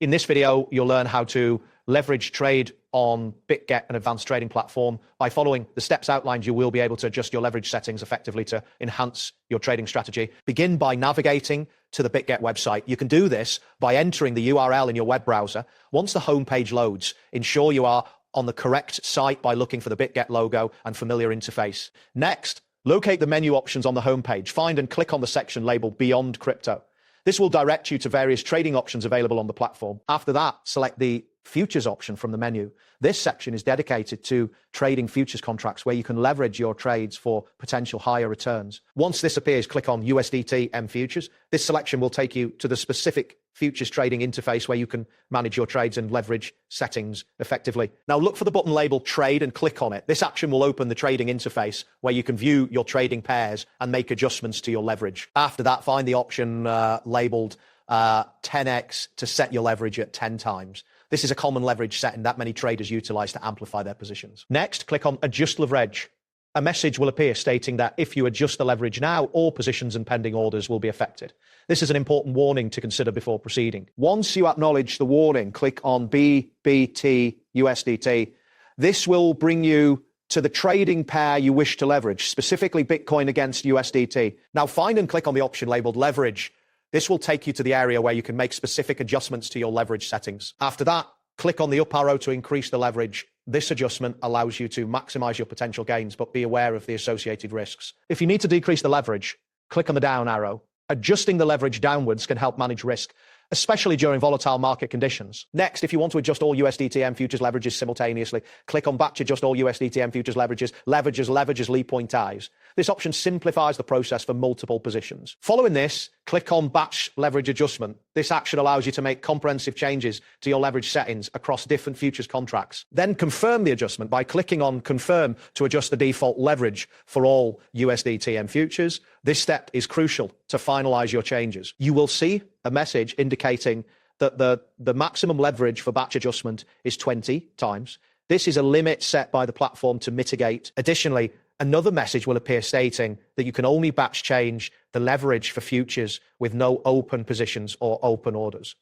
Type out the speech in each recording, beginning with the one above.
In this video, you'll learn how to leverage trade on Bitget, an advanced trading platform. By following the steps outlined, you will be able to adjust your leverage settings effectively to enhance your trading strategy. Begin by navigating to the Bitget website. You can do this by entering the URL in your web browser. Once the homepage loads, ensure you are on the correct site by looking for the Bitget logo and familiar interface. Next, locate the menu options on the homepage. Find and click on the section labeled Beyond Crypto. This will direct you to various trading options available on the platform. After that, select the Futures option from the menu. This section is dedicated to trading futures contracts where you can leverage your trades for potential higher returns. Once this appears, click on USDT M Futures. This selection will take you to the specific futures trading interface where you can manage your trades and leverage settings effectively. Now look for the button labeled Trade and click on it. This action will open the trading interface where you can view your trading pairs and make adjustments to your leverage. After that, find the option labeled 10x to set your leverage at 10 times. This is a common leverage setting that many traders utilize to amplify their positions. Next, click on Adjust Leverage. A message will appear stating that if you adjust the leverage now, all positions and pending orders will be affected. This is an important warning to consider before proceeding. Once you acknowledge the warning, click on BBT USDT. This will bring you to the trading pair you wish to leverage, specifically Bitcoin against USDT. Now find and click on the option labeled Leverage. This will take you to the area where you can make specific adjustments to your leverage settings. After that, click on the up arrow to increase the leverage. This adjustment allows you to maximize your potential gains, but be aware of the associated risks. If you need to decrease the leverage, click on the down arrow. Adjusting the leverage downwards can help manage risk, especially during volatile market conditions. Next, if you want to adjust all USDT M futures leverages simultaneously, click on Batch Adjust All USDT M futures leverages lead point eyes. This option simplifies the process for multiple positions. Following this, click on Batch Leverage Adjustment. This action allows you to make comprehensive changes to your leverage settings across different futures contracts. Then confirm the adjustment by clicking on Confirm to adjust the default leverage for all USDT M futures. This step is crucial to finalize your changes. You will see a message indicating that the maximum leverage for batch adjustment is 20 times. This is a limit set by the platform to mitigate. Additionally, another message will appear stating that you can only batch change the leverage for futures with no open positions or open orders.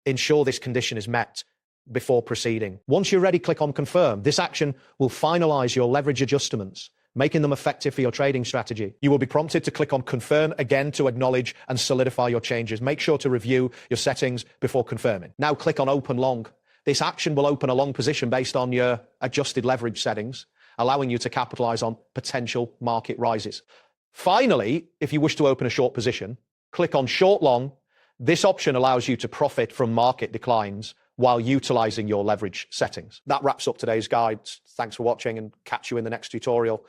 Ensure this condition is met before proceeding. Once you're ready, click on Confirm. This action will finalize your leverage adjustments, making them effective for your trading strategy. You will be prompted to click on Confirm again to acknowledge and solidify your changes. Make sure to review your settings before confirming. Now click on Open Long. This action will open a long position based on your adjusted leverage settings, allowing you to capitalize on potential market rises. Finally, if you wish to open a short position, click on Short Long. This option allows you to profit from market declines while utilizing your leverage settings. That wraps up today's guide. Thanks for watching and catch you in the next tutorial.